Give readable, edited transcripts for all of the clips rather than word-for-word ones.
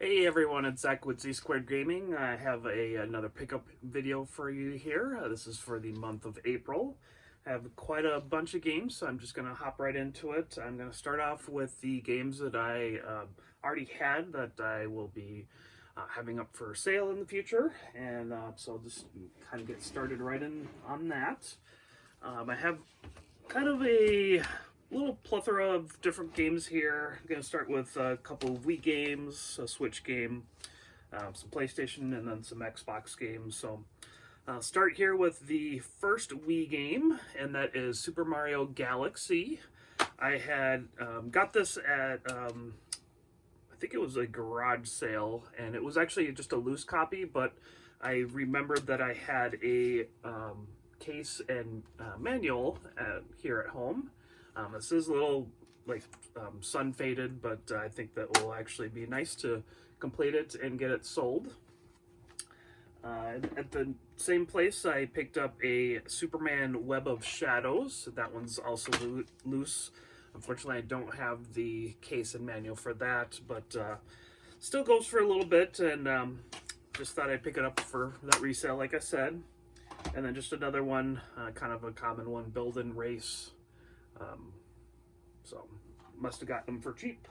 Hey everyone, it's Zach with Z Squared Gaming. I have another pickup video for you here. This is for the month of April. I have quite a bunch of games, so I'm just going to hop right into it. I'm going to start off with the games that I already had that I will be having up for sale in the future, and so I'll just kind of get started right in on that. I have kind of a little plethora of different games here. I'm going to start with a couple of Wii games, a Switch game, some PlayStation, and then some Xbox games. So I'll start here with the first Wii game, and that is Super Mario Galaxy. I had got this at, I think it was a garage sale, and it was actually just a loose copy, but I remembered that I had a case and manual here at home. This is a little like sun faded, but I think that will actually be nice to complete it and get it sold. At the same place, I picked up a Superman Web of Shadows. That one's also loose. Unfortunately, I don't have the case and manual for that, but still goes for a little bit, and just thought I'd pick it up for that resale, like I said. And then just another one, kind of a common one, Build and Race. So must have got them for cheap.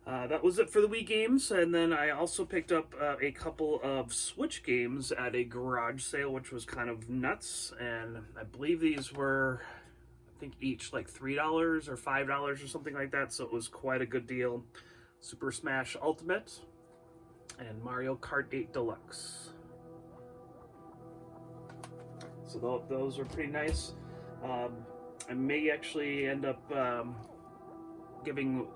That was it for the Wii games, and then I also picked up a couple of Switch games at a garage sale, which was kind of nuts. And I believe these were, I think each like $3 or $5 or something like that. So it was quite a good deal. Super Smash Ultimate and Mario Kart 8 Deluxe. So those are pretty nice. I may actually end up giving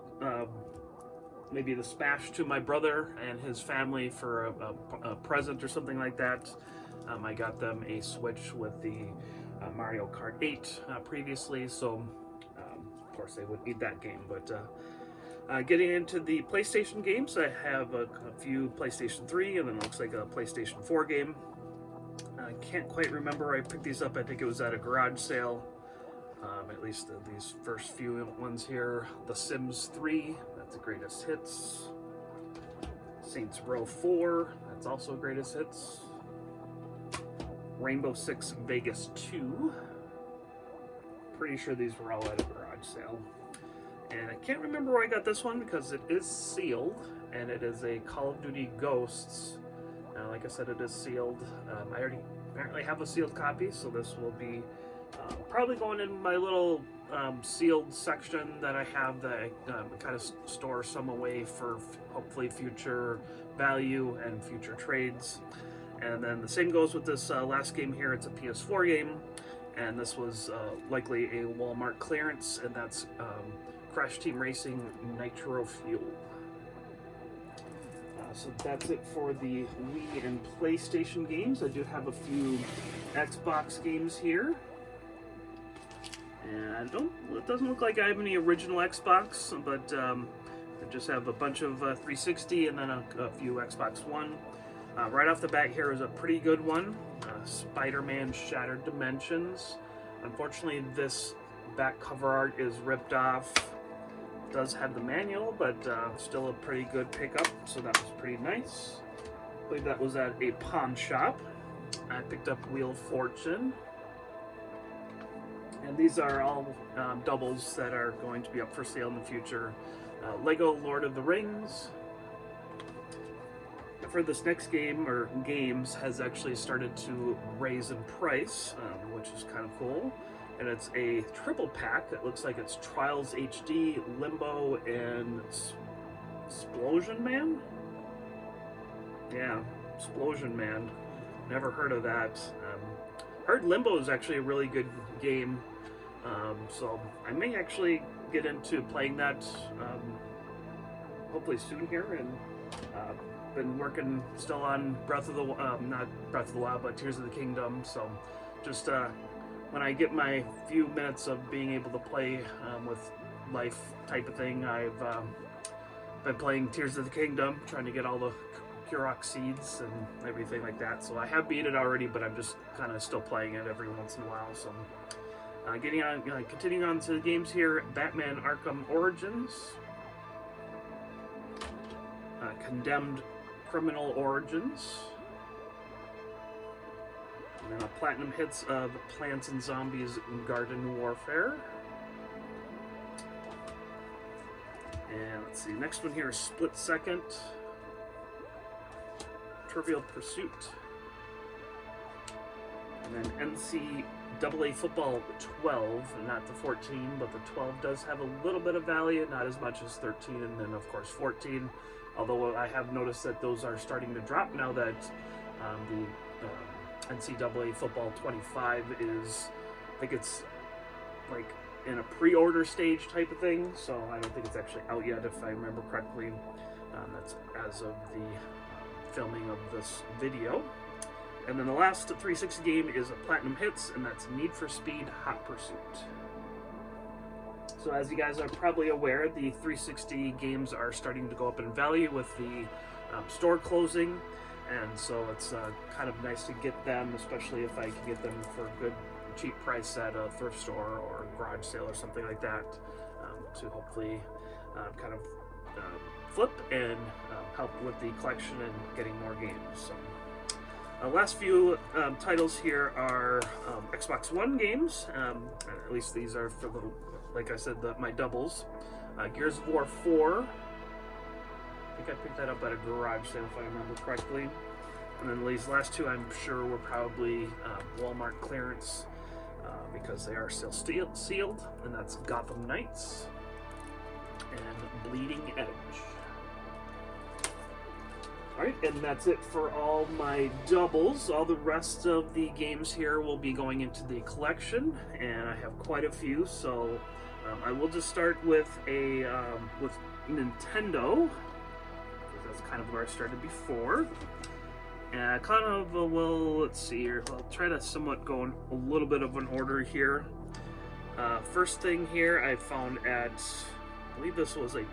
maybe the Smash to my brother and his family for a present or something like that. I got them a Switch with the Mario Kart 8 previously, so of course they would need that game. But getting into the PlayStation games, I have a few PlayStation 3, and then it looks like a PlayStation 4 game. I can't quite remember where I picked these up. I think it was at a garage sale. At least these first few ones here. The Sims 3, that's the greatest hits. Saints Row 4, that's also greatest hits. Rainbow Six Vegas 2. Pretty sure these were all at a garage sale. And I can't remember where I got this one because it is sealed, and it is a Call of Duty Ghosts. Like I said, it is sealed. I already apparently have a sealed copy, so this will be probably going in my little sealed section that I have that I kind of store some away for hopefully future value and future trades. And then the same goes with this last game here. It's a PS4 game, and this was likely a Walmart clearance, and that's Crash Team Racing Nitro Fuel. So that's it for the Wii and PlayStation games. I do have a few Xbox games here. And it doesn't look like I have any original Xbox, but I just have a bunch of 360 and then a few Xbox One. Right off the bat here is a pretty good one, Spider-Man Shattered Dimensions. Unfortunately, this back cover art is ripped off. It does have the manual, but still a pretty good pickup, so that was pretty nice. I believe that was at a pawn shop. I picked up Wheel of Fortune. And these are all doubles that are going to be up for sale in the future. Lego Lord of the Rings. For this next game, or games, has actually started to raise in price, which is kind of cool. And it's a triple pack. It looks like it's Trials HD, Limbo, and Splosion Man? Yeah, Splosion Man. Never heard of that. Heard Limbo is actually a really good game. So I may actually get into playing that hopefully soon here, and been working still on Breath of the not Breath of the Wild, but Tears of the Kingdom. So just when I get my few minutes of being able to play with life type of thing, I've been playing Tears of the Kingdom, trying to get all the Kurok seeds and everything like that. So I have beat it already, but I'm just kind of still playing it every once in a while. So continuing on to the games here, Batman Arkham Origins. Condemned Criminal Origins. And then a Platinum Hits of Plants and Zombies Garden Warfare. And let's see, next one here is Split Second. Trivial Pursuit. And then NCAA Football 12, not the 14, but the 12 does have a little bit of value, not as much as 13, and then of course 14. Although I have noticed that those are starting to drop now that the NCAA Football 25 is, I think it's like in a pre-order stage type of thing, so I don't think it's actually out yet if I remember correctly. That's as of the filming of this video. And then the last 360 game is a Platinum Hits, and that's Need for Speed Hot Pursuit. So as you guys are probably aware, the 360 games are starting to go up in value with the store closing, and so it's kind of nice to get them, especially if I can get them for a good cheap price at a thrift store or a garage sale or something like that, to hopefully kind of flip and help with the collection and getting more games. So, last few titles here are Xbox One games. At least these are for the, like I said, my doubles. Gears of War 4. I think I picked that up at a garage sale if I remember correctly. And then these last two I'm sure were probably Walmart clearance because they are still sealed. And that's Gotham Knights and Bleeding Edge. Alright, and that's it for all my doubles. All the rest of the games here will be going into the collection, and I have quite a few, so I will just start with with Nintendo, because that's kind of where I started before. And kind of, let's see here, I'll try to somewhat go in a little bit of an order here. First thing here I found at, I believe this was a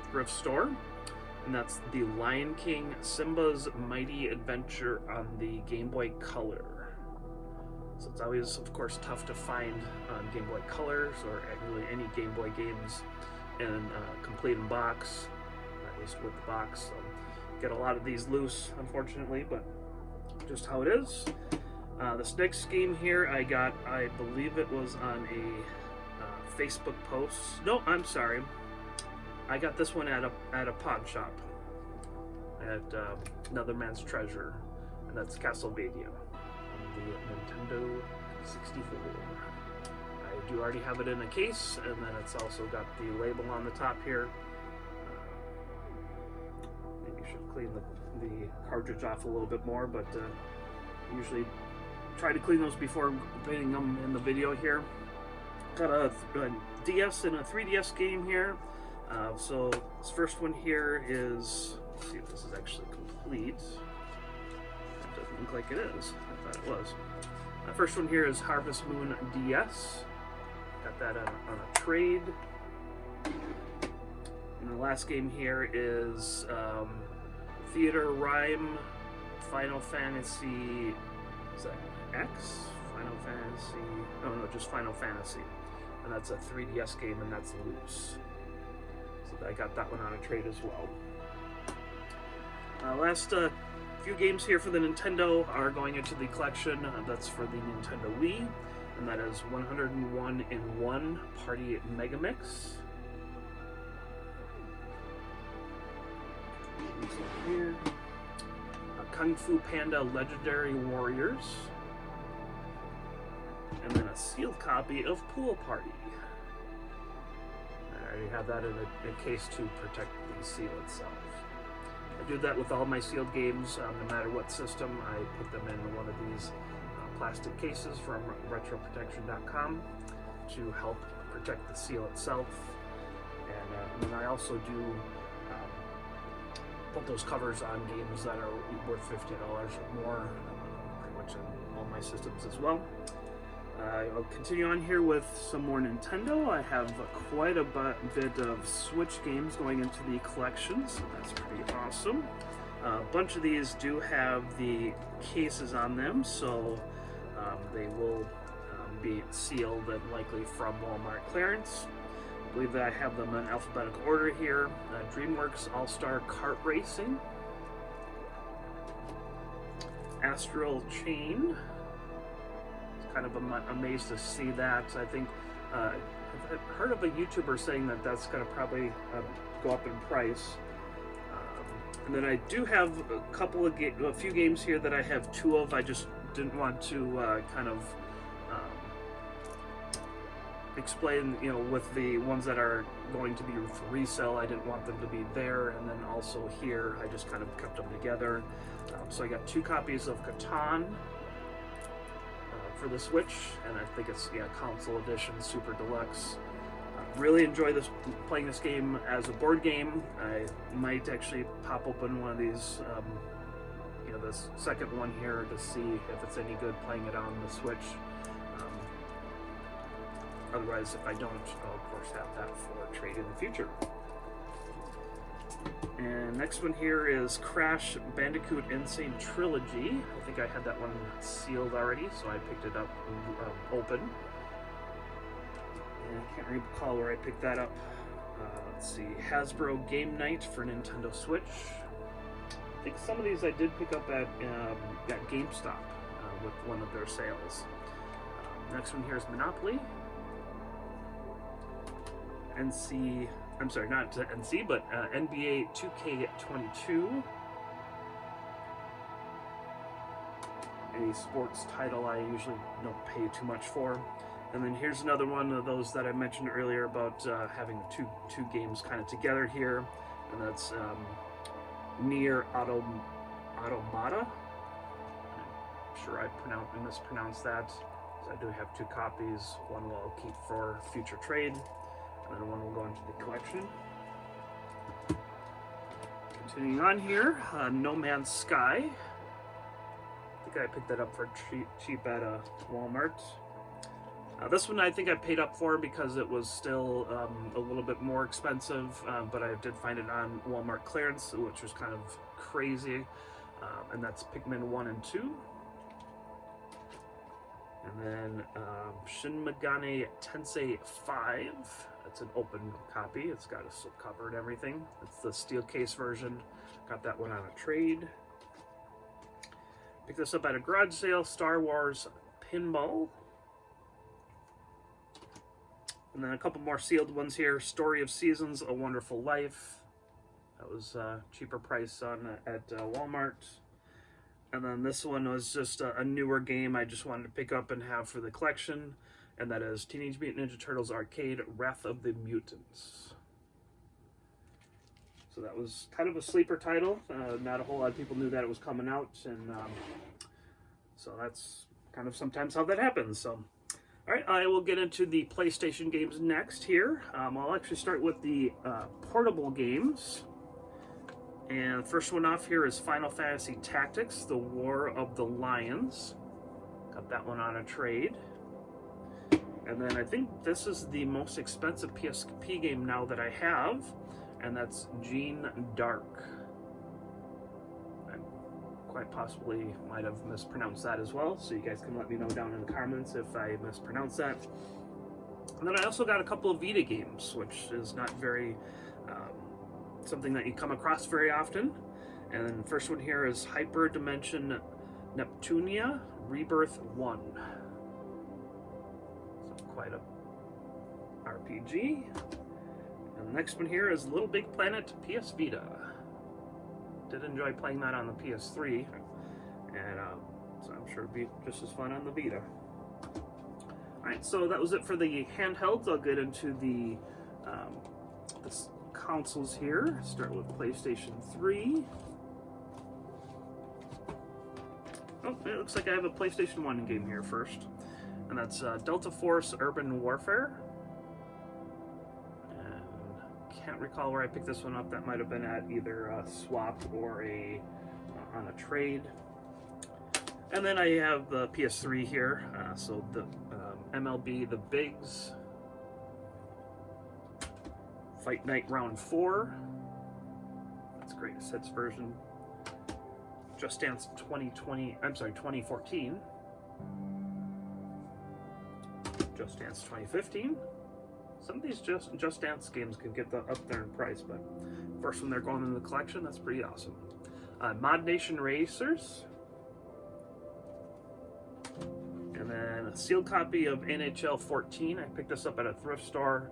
thrift store. And that's the Lion King Simba's Mighty Adventure on the Gameboy Color. So it's always, of course, tough to find on Gameboy Colors or really any Game Boy games in complete in box, at least with the box. So get a lot of these loose, unfortunately, but just how it is. This next game here I got, I believe it was on a Facebook post. No, I'm sorry. I got this one at a pawn shop at Another Man's Treasure, and that's Castlevania on the Nintendo 64. I do already have it in a case, and then it's also got the label on the top here. Maybe you should clean the cartridge off a little bit more, but usually try to clean those before putting them in the video here. Got a DS and a 3DS game here. So this first one here is, let's see if this is actually complete. It doesn't look like it is. I thought it was. First one here is Harvest Moon DS. Got that on a trade. And the last game here is Theater Rhyme Final Fantasy, is that X? Final Fantasy, oh no, just Final Fantasy. And that's a 3DS game, and that's loose. So I got that one on a trade as well. Last few games here for the Nintendo are going into the collection. That's for the Nintendo Wii, and that is 101 in 1 Party Megamix. Here. Kung Fu Panda Legendary Warriors. And then a sealed copy of Pool Party. I already have that in a case to protect the seal itself. I do that with all my sealed games, no matter what system. I put them in one of these plastic cases from retroprotection.com to help protect the seal itself. And then I also do put those covers on games that are worth $50 or more, pretty much in all my systems as well. I'll continue on here with some more Nintendo. I have quite a bit of Switch games going into the collection, so that's pretty awesome. A bunch of these do have the cases on them, so they will be sealed and likely from Walmart clearance. I believe that I have them in alphabetical order here. DreamWorks All-Star Kart Racing. Astral Chain. It's kind of amazed to see that. I think I've heard of a YouTuber saying that that's going to probably go up in price. And then I do have a few games here that I have two of. I just didn't want to kind of explain, with the ones that are going to be for resale, I didn't want them to be there, and then also here, I just kind of kept them together. So I got 2 copies of Catan for the Switch, and I think it's console edition, Super Deluxe. Really enjoy playing this game as a board game. I might actually pop open one of these, this second one here to see if it's any good playing it on the Switch. Otherwise, if I don't, I'll of course have that for trade in the future. And next one here is Crash Bandicoot Insane Trilogy. I think I had that one sealed already, so I picked it up open. And I can't recall where I picked that up. Let's see, Hasbro Game Night for Nintendo Switch. I think some of these I did pick up at GameStop with one of their sales. Next one here is Monopoly. not NC, but NBA 2K22. Any sports title I usually don't pay too much for. And then here's another one of those that I mentioned earlier about having two games kind of together here, and that's Nier Automata. I'm sure I mispronounced that. So I do have 2 copies. One will keep for future trade, and then one will go into the collection. Continuing on here, No Man's Sky. I think I picked that up for cheap at Walmart. This one I think I paid up for because it was still a little bit more expensive, but I did find it on Walmart clearance, which was kind of crazy. And that's Pikmin 1 and 2. And then Shin Megami Tensei 5. It's an open copy. It's got a slip cover and everything. It's the steel case version. Got that one on a trade. Picked this up at a garage sale. Star Wars Pinball. And then a couple more sealed ones here. Story of Seasons, A Wonderful Life. That was a cheaper price at Walmart. And then this one was just a newer game I just wanted to pick up and have for the collection. And that is Teenage Mutant Ninja Turtles Arcade, Wrath of the Mutants. So that was kind of a sleeper title. Not a whole lot of people knew that it was coming out. And so that's kind of sometimes how that happens. So. Alright, I will get into the PlayStation games next here. I'll actually start with the portable games. And first one off here is Final Fantasy Tactics, The War of the Lions. Got that one on a trade. And then I think this is the most expensive PSP game now that I have, and that's Gene Dark. Quite possibly might have mispronounced that as well, so you guys can let me know down in the comments if I mispronounced that. And then I also got a couple of Vita games, which is not very something that you come across very often. And then the first one here is Hyper Dimension Neptunia Rebirth 1. So quite a RPG. And the next one here is Little Big Planet PS Vita. Did enjoy playing that on the PS3, and so I'm sure it'd be just as fun on the Vita. Alright, so that was it for the handhelds. I'll get into the consoles here. Start with PlayStation 3. Oh, it looks like I have a PlayStation 1 game here first, and that's Delta Force Urban Warfare. Can't recall where I picked this one up. That might have been at either a swap or on a trade. And then I have the PS3 here. So the MLB The Bigs, Fight Night Round 4. That's Greatest Hits version. Just Dance 2014. Just Dance 2015. Some of these Just Dance games can get up there in price, but first one they're going in the collection, that's pretty awesome. Mod Nation Racers. And then a sealed copy of NHL 14. I picked this up at a thrift store.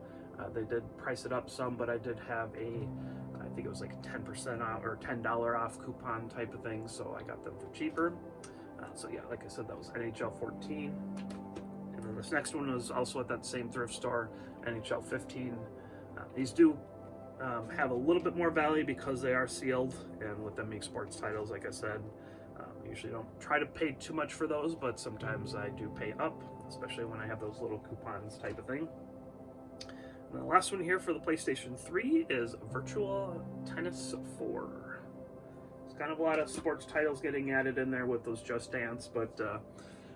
They did price it up some, but I did have I think it was like a 10% off or $10 off coupon type of thing, so I got them for cheaper. So yeah, like I said, that was NHL 14. And then this next one was also at that same thrift store, NHL 15. These do have a little bit more value because they are sealed, and with them being sports titles, like I said, I usually don't try to pay too much for those, but sometimes I do pay up, especially when I have those little coupons type of thing. And the last one here for the PlayStation 3 is Virtual Tennis 4. It's kind of a lot of sports titles getting added in there with those Just Dance, but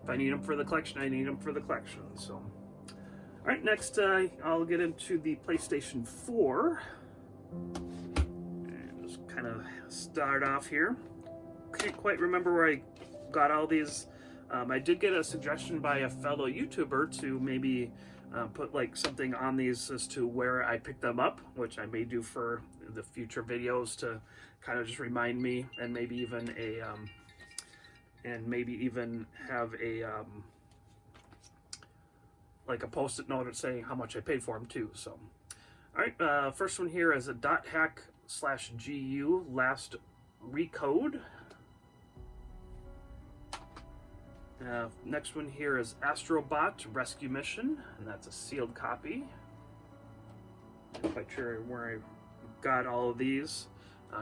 if I need them for the collection, I need them for the collection. So, all right, next I'll get into the PlayStation 4. And just kind of start off here. Can't quite remember where I got all these. I did get a suggestion by a fellow YouTuber to maybe put like something on these as to where I picked them up, which I may do for the future videos to kind of just remind me, and maybe even have a like a post-it note saying how much I paid for them too. So, all right, first one here is a .hack/GU Last Recode. Next one here is Astrobot Rescue Mission, and that's a sealed copy. I'm not quite sure where I got all of these.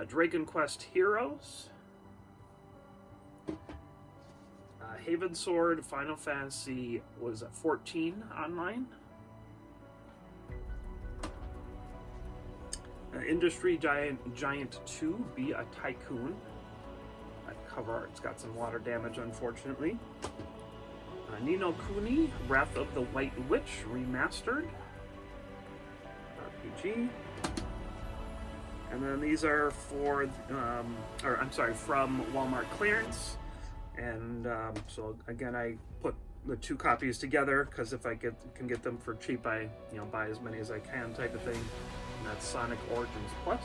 Dragon Quest Heroes. Haven Sword Final Fantasy was 14 online. Industry Giant 2 Be a Tycoon. Cover art's got some water damage, unfortunately. Ni no Kuni, Wrath of the White Witch Remastered RPG. And then these are for, from Walmart clearance. And so again, I put the two copies together because if I can get them for cheap, I buy as many as I can type of thing. And that's Sonic Origins Plus,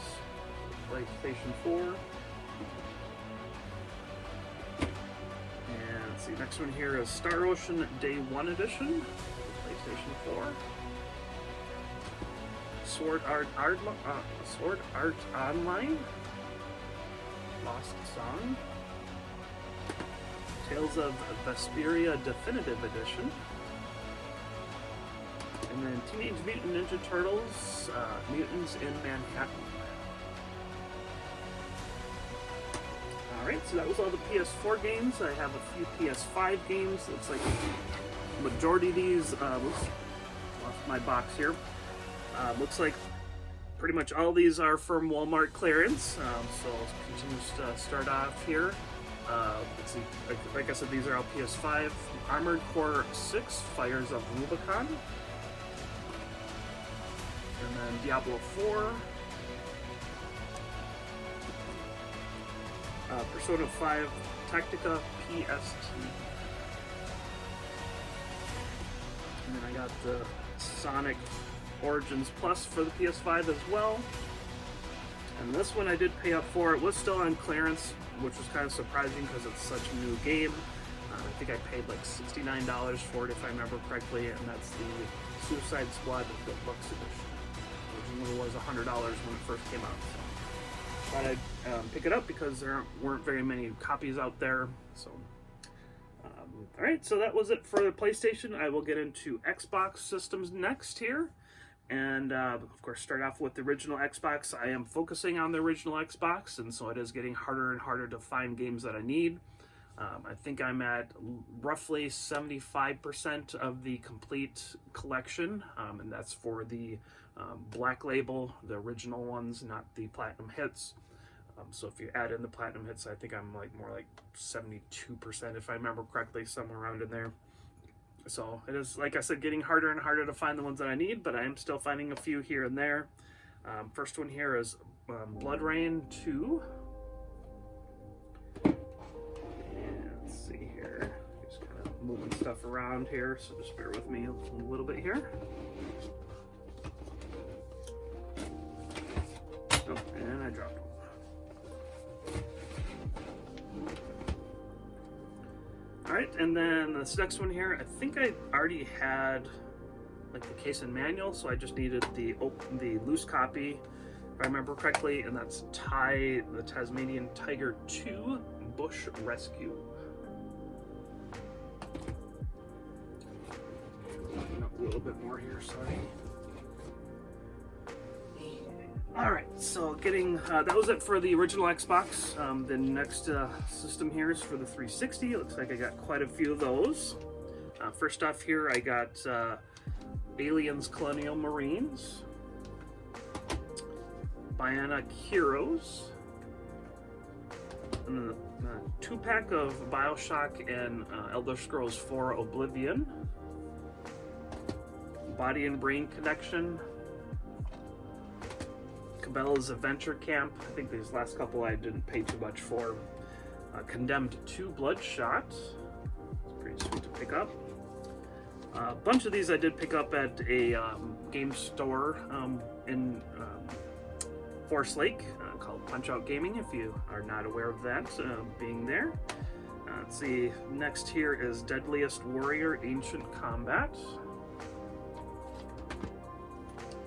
PlayStation 4. Let's see, next one here is Star Ocean Day 1 Edition, PlayStation 4. Sword Art Online, Lost Song. Tales of Vesperia Definitive Edition. And then Teenage Mutant Ninja Turtles, Mutants in Manhattan. Alright, so that was all the PS4 games. I have a few PS5 games. Looks like the majority of these, off my box here. Looks like pretty much all these are from Walmart clearance. So I'll continue to start off here. Let's see, like I said, these are all PS5. Armored Core 6, Fires of Rubicon. And then Diablo 4. Persona 5 Tactica PST. And then I got the Sonic Origins Plus for the PS5 as well. And this one I did pay up for. It was still on clearance, which was kind of surprising because it's such a new game. I think I paid like $69 for it if I remember correctly, and that's the Suicide Squad Deluxe Edition. Originally was $100 when it first came out. So thought I'd pick it up because there weren't very many copies out there. So, alright, so that was it for the PlayStation. I will get into Xbox systems next here. And, of course, start off with the original Xbox. I am focusing on the original Xbox, and so it is getting harder and harder to find games that I need. I think I'm at roughly 75% of the complete collection, and that's for the Black Label, the original ones, not the Platinum Hits. So if you add in the Platinum Hits, I think I'm like more like 72%, if I remember correctly, somewhere around in there. So it is, like I said, getting harder and harder to find the ones that I need, but I am still finding a few here and there. First one here is Blood Rain 2. And let's see here. Just kind of moving stuff around here, so just bear with me a little bit here. And I dropped one. Alright, and then this next one here, I think I already had like the case and manual, so I just needed the loose copy, if I remember correctly, and that's the Tasmanian Tiger 2 Bush Rescue. A little bit more here, sorry. Alright, so getting, that was it for the original Xbox. The next system here is for the 360. It looks like I got quite a few of those. First off here, I got Aliens Colonial Marines, Bionic Heroes, and then a 2-pack of Bioshock and Elder Scrolls 4 Oblivion, Body and Brain Connection, Cabela's Adventure Camp. I think these last couple I didn't pay too much for. Condemned 2 Bloodshot. It's pretty sweet to pick up. A bunch of these I did pick up at a game store in Forest Lake called Punch Out Gaming, if you are not aware of that being there. Let's see, next here is Deadliest Warrior Ancient Combat.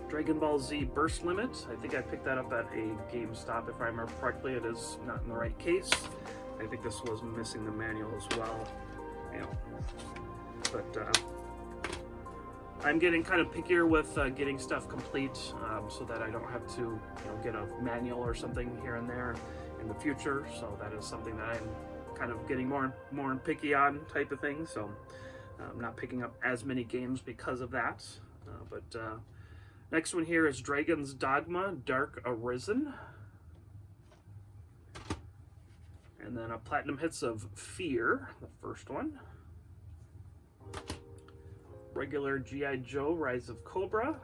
Dragon Ball Z Burst Limit. I think I picked that up at a GameStop, if I remember correctly. It is not in the right case. I think this was missing the manual as well. You know, but I'm getting kind of pickier with getting stuff complete, so that I don't have to, get a manual or something here and there in the future. So that is something that I'm kind of getting more picky on, type of thing. So I'm not picking up as many games because of that. Next one here is Dragon's Dogma Dark Arisen. And then a Platinum Hits of Fear, the first one. Regular G.I. Joe Rise of Cobra.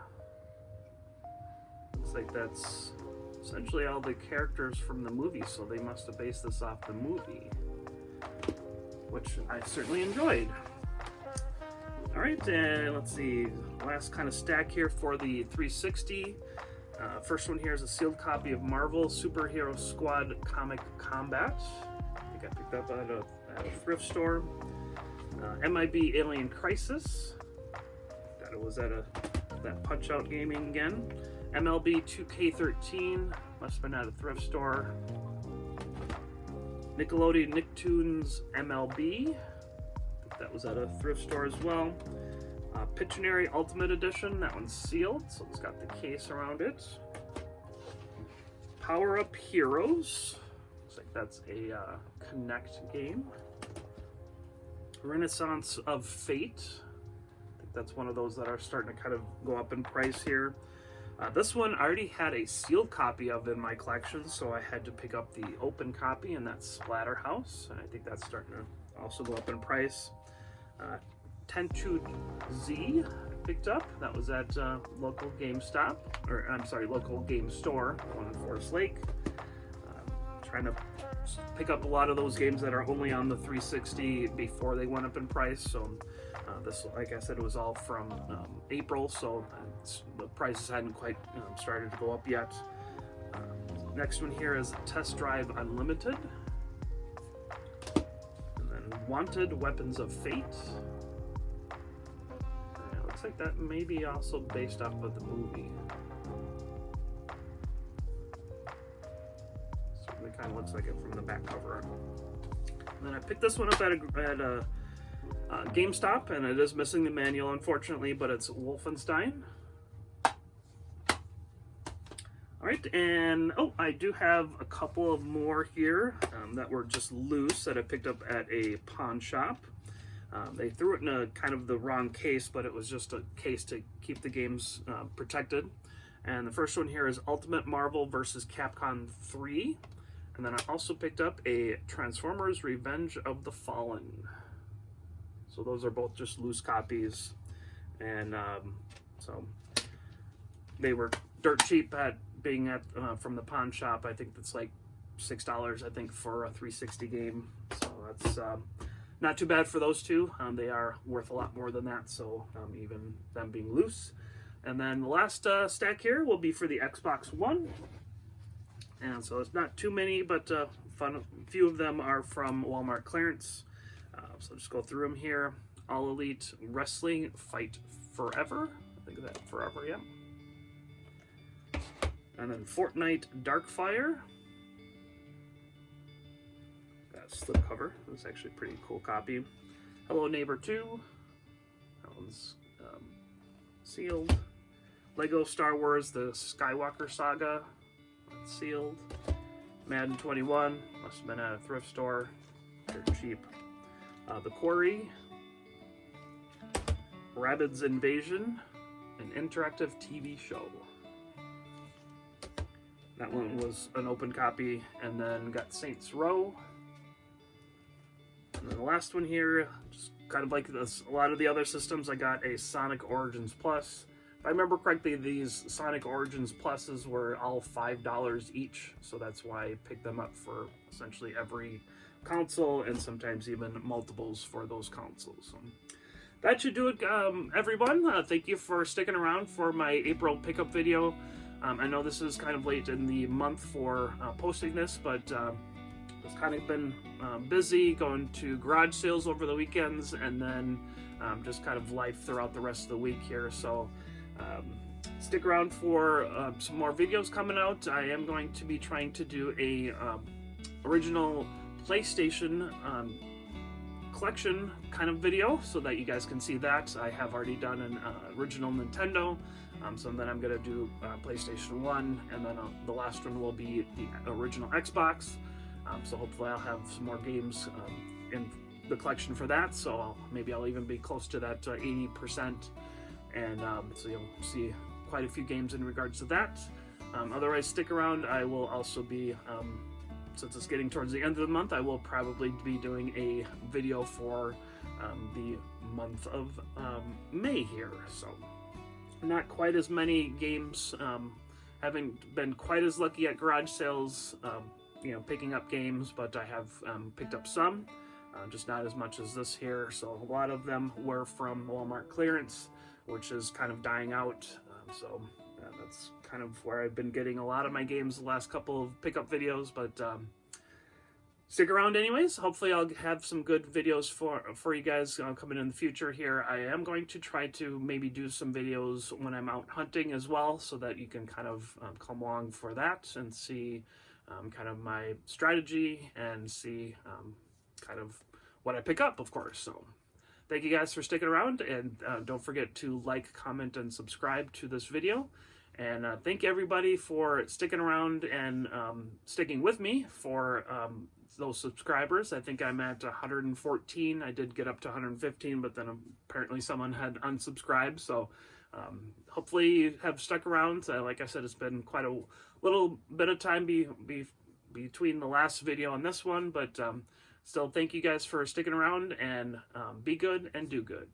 Looks like that's essentially all the characters from the movie, so they must have based this off the movie, which I certainly enjoyed. Alright, and let's see, last kind of stack here for the 360. First one here is a sealed copy of Marvel Superhero Squad Comic Combat. I think I picked up at a thrift store. MIB Alien Crisis. That it was at that Punch Out Gaming again. MLB 2K13. Must have been at a thrift store. Nickelodeon Nicktoons MLB. That was at a thrift store as well. Pictionary Ultimate Edition, that one's sealed, so it's got the case around it. Power Up Heroes, looks like that's a Connect game. Renaissance of Fate, I think that's one of those that are starting to kind of go up in price here. This one I already had a sealed copy of in my collection, so I had to pick up the open copy, and that's Splatterhouse, and I think that's starting to also go up in price. Tenchu-Z picked up. That was at local GameStop, or I'm sorry, local game store, one in Forest Lake. Trying to pick up a lot of those games that are only on the 360 before they went up in price. So this, like I said, it was all from April, so the prices hadn't quite started to go up yet. Next one here is Test Drive Unlimited. Wanted Weapons of Fate. It looks like that may be also based off of the movie. Certainly kind of looks like it from the back cover. And then I picked this one up at a GameStop, and it is missing the manual, unfortunately, but it's Wolfenstein. Alright, and I do have a couple of more here that were just loose that I picked up at a pawn shop. They threw it in a kind of the wrong case, but it was just a case to keep the games protected. And the first one here is Ultimate Marvel vs. Capcom 3. And then I also picked up a Transformers Revenge of the Fallen. So those are both just loose copies. And so they were dirt cheap at being at from the pawn shop. I think that's like $6, I think, for a 360 game. So that's not too bad for those two. They are worth a lot more than that, so even them being loose. And then the last stack here will be for the Xbox One. And so it's not too many, but a few of them are from Walmart clearance. So just go through them here. All Elite Wrestling Fight Forever. I think that Forever, yeah. And then Fortnite Darkfire. Got a slipcover. That's actually a pretty cool copy. Hello Neighbor 2. That one's sealed. Lego Star Wars The Skywalker Saga. That's sealed. Madden 21. Must have been at a thrift store. They're cheap. The Quarry. Rabbids Invasion. An interactive TV show. That one was an open copy, and then got Saints Row. And then the last one here, just kind of like this, a lot of the other systems, I got a Sonic Origins Plus. If I remember correctly, these Sonic Origins Pluses were all $5 each, so that's why I picked them up for essentially every console, and sometimes even multiples for those consoles. So that should do it, everyone. Thank you for sticking around for my April pickup video. I know this is kind of late in the month for posting this, but it's kind of been busy going to garage sales over the weekends, and then just kind of life throughout the rest of the week here. So stick around for some more videos coming out. I am going to be trying to do a original PlayStation collection kind of video so that you guys can see that. I have already done an original Nintendo. So then I'm going to do PlayStation 1, and then the last one will be the original Xbox. So hopefully I'll have some more games in the collection for that, so maybe I'll even be close to that 80%, and so you'll see quite a few games in regards to that. Otherwise, stick around. I will also be, since it's getting towards the end of the month, I will probably be doing a video for the month of May here, so not quite as many games. Haven't been quite as lucky at garage sales, picking up games, but I have picked up some, just not as much as this here. So a lot of them were from Walmart clearance, which is kind of dying out. So that's kind of where I've been getting a lot of my games the last couple of pickup videos, but stick around anyways. Hopefully I'll have some good videos for you guys coming in the future here. I am going to try to maybe do some videos when I'm out hunting as well, so that you can kind of come along for that and see kind of my strategy and see kind of what I pick up, of course. So thank you guys for sticking around, and don't forget to like, comment, and subscribe to this video. And thank everybody for sticking around and sticking with me for those subscribers. I think I'm at 114. I did get up to 115, but then apparently someone had unsubscribed. So hopefully you have stuck around. Like I said, it's been quite a little bit of time between the last video and this one, but still thank you guys for sticking around, and be good and do good.